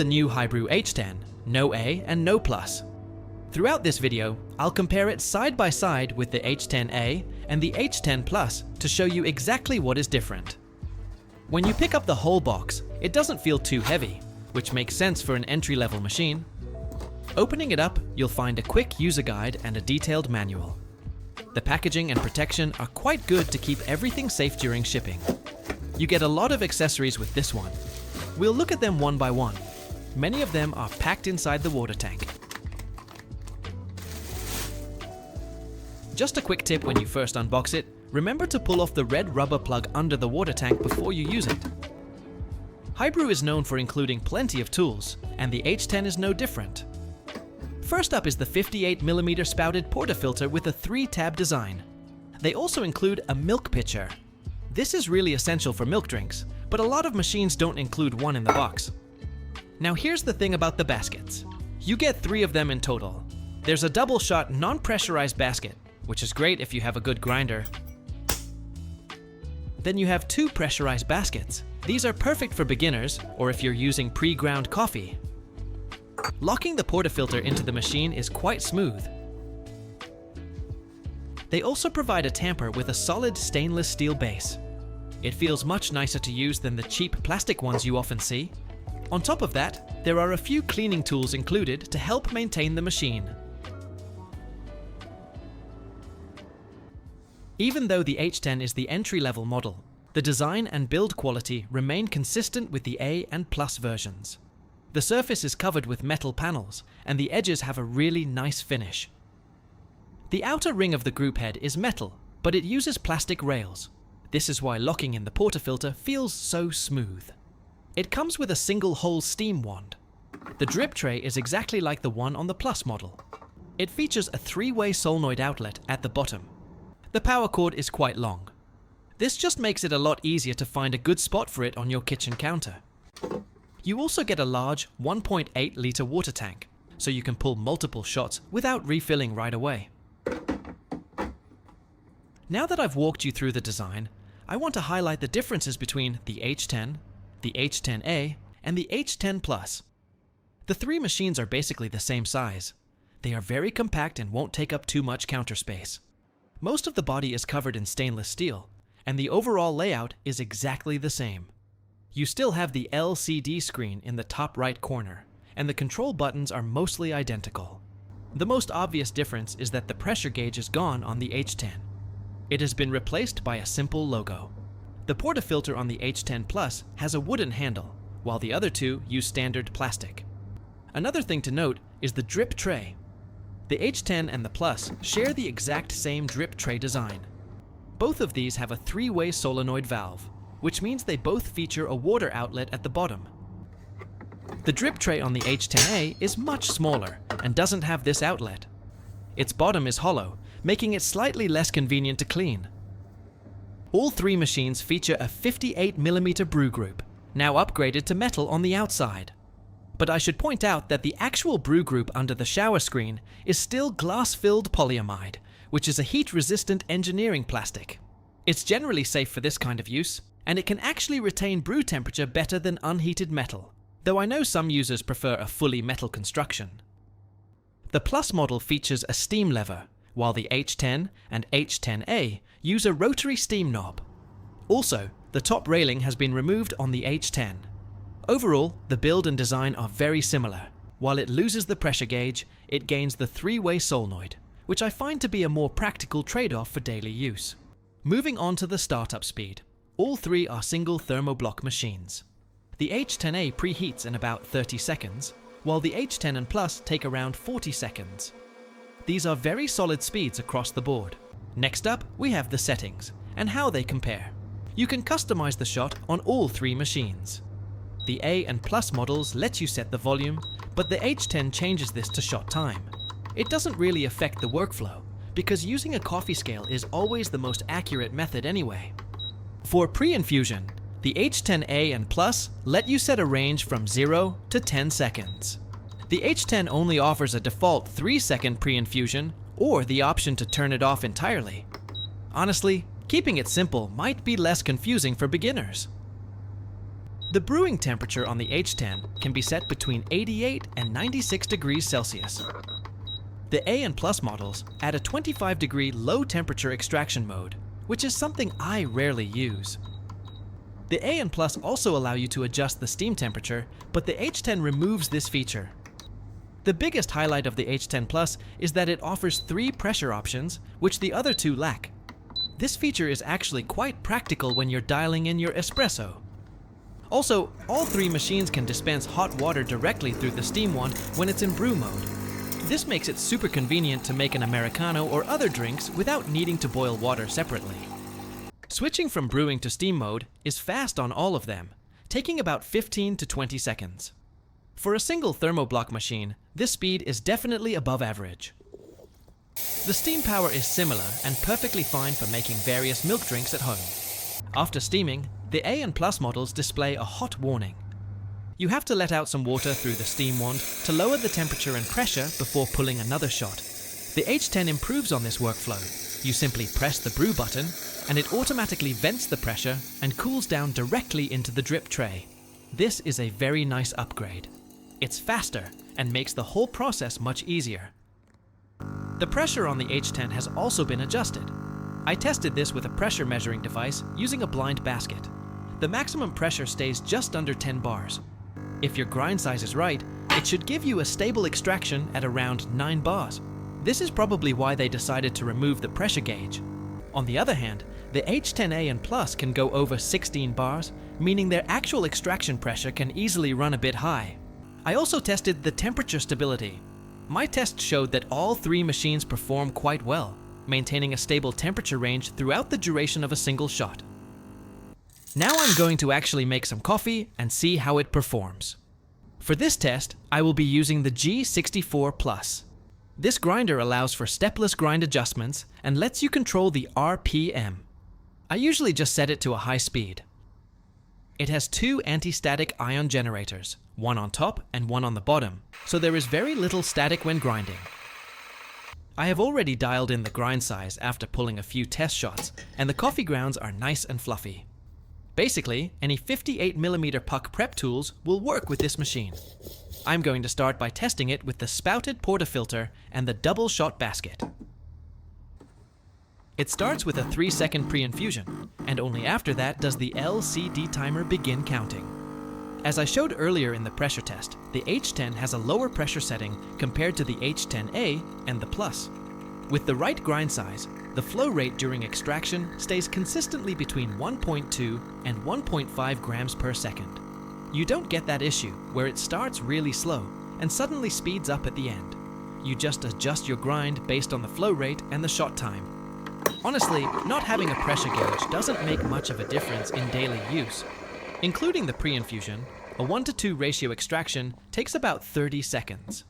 the new HiBREW H10, no A and no Plus. Throughout this video, I'll compare it side by side with the H10A and the H10 Plus to show you exactly what is different. When you pick up the whole box, it doesn't feel too heavy, which makes sense for an entry-level machine. Opening it up, you'll find a quick user guide and a detailed manual. The packaging and protection are quite good to keep everything safe during shipping. You get a lot of accessories with this one. We'll look at them one by one. Many of them are packed inside the water tank. Just a quick tip when you first unbox it, remember to pull off the red rubber plug under the water tank before you use it. HiBREW is known for including plenty of tools, and the H10 is no different. First up is the 58mm spouted portafilter with a 3-tab design. They also include a milk pitcher. This is really essential for milk drinks, but a lot of machines don't include one in the box. Now here's the thing about the baskets. You get 3 of them in total. There's a double-shot non-pressurized basket, which is great if you have a good grinder. Then you have 2 pressurized baskets. These are perfect for beginners or if you're using pre-ground coffee. Locking the portafilter into the machine is quite smooth. They also provide a tamper with a solid stainless steel base. It feels much nicer to use than the cheap plastic ones you often see. On top of that, there are a few cleaning tools included to help maintain the machine. Even though the H10 is the entry-level model, the design and build quality remain consistent with the A and Plus versions. The surface is covered with metal panels, and the edges have a really nice finish. The outer ring of the group head is metal, but it uses plastic rails. This is why locking in the portafilter feels so smooth. It comes with a single-hole steam wand. The drip tray is exactly like the one on the Plus model. It features a 3-way solenoid outlet at the bottom. The power cord is quite long. This just makes it a lot easier to find a good spot for it on your kitchen counter. You also get a large 1.8-liter water tank, so you can pull multiple shots without refilling right away. Now that I've walked you through the design, I want to highlight the differences between the H10, the H10A, and the H10 Plus. The 3 machines are basically the same size. They are very compact and won't take up too much counter space. Most of the body is covered in stainless steel, and the overall layout is exactly the same. You still have the LCD screen in the top right corner, and the control buttons are mostly identical. The most obvious difference is that the pressure gauge is gone on the H10. It has been replaced by a simple logo. The portafilter on the H10 Plus has a wooden handle, while the other 2 use standard plastic. Another thing to note is the drip tray. The H10 and the Plus share the exact same drip tray design. Both of these have a 3-way solenoid valve, which means they both feature a water outlet at the bottom. The drip tray on the H10A is much smaller and doesn't have this outlet. Its bottom is hollow, making it slightly less convenient to clean. All 3 machines feature a 58mm brew group, now upgraded to metal on the outside. But I should point out that the actual brew group under the shower screen is still glass-filled polyamide, which is a heat-resistant engineering plastic. It's generally safe for this kind of use, and it can actually retain brew temperature better than unheated metal, though I know some users prefer a fully metal construction. The Plus model features a steam lever, while the H10 and H10A use a rotary steam knob. Also, the top railing has been removed on the H10. Overall, the build and design are very similar. While it loses the pressure gauge, it gains the 3-way solenoid, which I find to be a more practical trade-off for daily use. Moving on to the startup speed. All 3 are single thermoblock machines. The H10A preheats in about 30 seconds, while the H10 and Plus take around 40 seconds. These are very solid speeds across the board. Next up, we have the settings, and how they compare. You can customize the shot on all 3 machines. The A and Plus models let you set the volume, but the H10 changes this to shot time. It doesn't really affect the workflow, because using a coffee scale is always the most accurate method anyway. For pre-infusion, the H10A and Plus let you set a range from 0 to 10 seconds. The H10 only offers a default 3-second pre-infusion or the option to turn it off entirely. Honestly, keeping it simple might be less confusing for beginners. The brewing temperature on the H10 can be set between 88 and 96 degrees Celsius. The A and Plus models add a 25-degree low-temperature extraction mode, which is something I rarely use. The A and Plus also allow you to adjust the steam temperature, but the H10 removes this feature. The biggest highlight of the H10 Plus is that it offers 3 pressure options, which the other 2 lack. This feature is actually quite practical when you're dialing in your espresso. Also, all 3 machines can dispense hot water directly through the steam wand when it's in brew mode. This makes it super convenient to make an Americano or other drinks without needing to boil water separately. Switching from brewing to steam mode is fast on all of them, taking about 15 to 20 seconds. For a single thermoblock machine, this speed is definitely above average. The steam power is similar and perfectly fine for making various milk drinks at home. After steaming, the A and Plus models display a hot warning. You have to let out some water through the steam wand to lower the temperature and pressure before pulling another shot. The H10 improves on this workflow. You simply press the brew button, and it automatically vents the pressure and cools down directly into the drip tray. This is a very nice upgrade. It's faster and makes the whole process much easier. The pressure on the H10 has also been adjusted. I tested this with a pressure measuring device using a blind basket. The maximum pressure stays just under 10 bars. If your grind size is right, it should give you a stable extraction at around 9 bars. This is probably why they decided to remove the pressure gauge. On the other hand, the H10A and Plus can go over 16 bars, meaning their actual extraction pressure can easily run a bit high. I also tested the temperature stability. My test showed that all 3 machines perform quite well, maintaining a stable temperature range throughout the duration of a single shot. Now I'm going to actually make some coffee and see how it performs. For this test, I will be using the G64 Plus. This grinder allows for stepless grind adjustments and lets you control the RPM. I usually just set it to a high speed. It has 2 anti-static ion generators, one on top and one on the bottom, so there is very little static when grinding. I have already dialed in the grind size after pulling a few test shots, and the coffee grounds are nice and fluffy. Basically, any 58mm puck prep tools will work with this machine. I'm going to start by testing it with the spouted portafilter and the double shot basket. It starts with a 3-second pre-infusion, and only after that does the LCD timer begin counting. As I showed earlier in the pressure test, the H10 has a lower pressure setting compared to the H10A and the Plus. With the right grind size, the flow rate during extraction stays consistently between 1.2 and 1.5 grams per second. You don't get that issue where it starts really slow and suddenly speeds up at the end. You just adjust your grind based on the flow rate and the shot time. Honestly, not having a pressure gauge doesn't make much of a difference in daily use. Including the pre-infusion, a 1:2 ratio extraction takes about 30 seconds.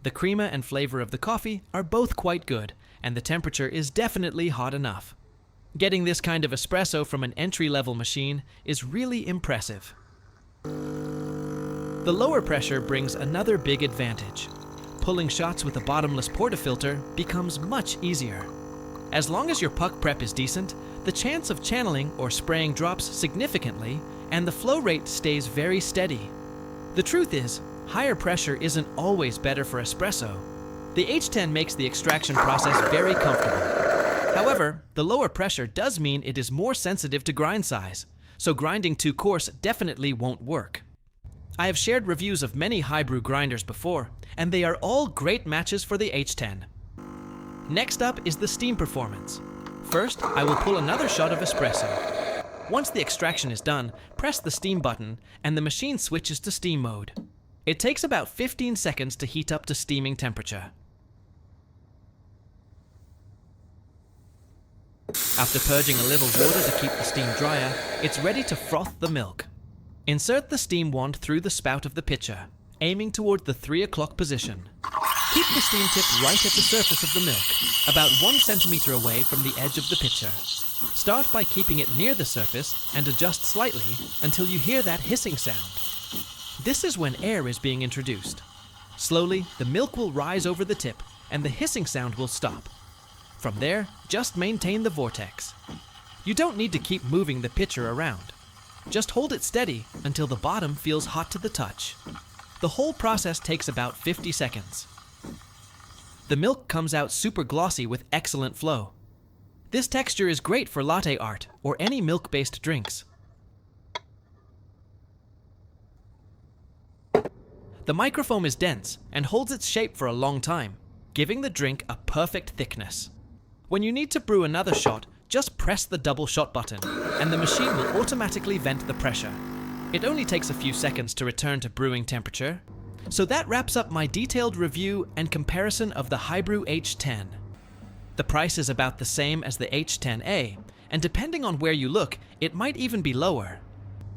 The crema and flavor of the coffee are both quite good, and the temperature is definitely hot enough. Getting this kind of espresso from an entry-level machine is really impressive. The lower pressure brings another big advantage. Pulling shots with a bottomless portafilter becomes much easier. As long as your puck prep is decent, the chance of channeling or spraying drops significantly, and the flow rate stays very steady. The truth is, higher pressure isn't always better for espresso. The H10 makes the extraction process very comfortable. However, the lower pressure does mean it is more sensitive to grind size, so grinding too coarse definitely won't work. I have shared reviews of many HiBREW grinders before, and they are all great matches for the H10. Next up is the steam performance. First, I will pull another shot of espresso. Once the extraction is done, press the steam button, and the machine switches to steam mode. It takes about 15 seconds to heat up to steaming temperature. After purging a little water to keep the steam drier, it's ready to froth the milk. Insert the steam wand through the spout of the pitcher, aiming toward the 3 o'clock position. Keep the steam tip right at the surface of the milk, about 1 centimeter away from the edge of the pitcher. Start by keeping it near the surface and adjust slightly until you hear that hissing sound. This is when air is being introduced. Slowly, the milk will rise over the tip and the hissing sound will stop. From there, just maintain the vortex. You don't need to keep moving the pitcher around. Just hold it steady until the bottom feels hot to the touch. The whole process takes about 50 seconds. The milk comes out super glossy with excellent flow. This texture is great for latte art or any milk-based drinks. The microfoam is dense and holds its shape for a long time, giving the drink a perfect thickness. When you need to brew another shot, just press the double shot button, and the machine will automatically vent the pressure. It only takes a few seconds to return to brewing temperature. So that wraps up my detailed review and comparison of the HiBREW H10. The price is about the same as the H10A, and depending on where you look, it might even be lower.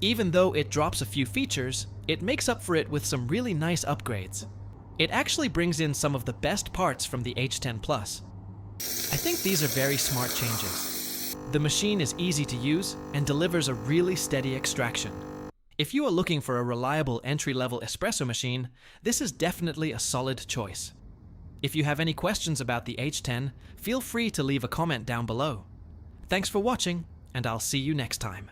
Even though it drops a few features, it makes up for it with some really nice upgrades. It actually brings in some of the best parts from the H10 Plus. I think these are very smart changes. The machine is easy to use and delivers a really steady extraction. If you are looking for a reliable entry-level espresso machine, this is definitely a solid choice. If you have any questions about the H10, feel free to leave a comment down below. Thanks for watching, and I'll see you next time.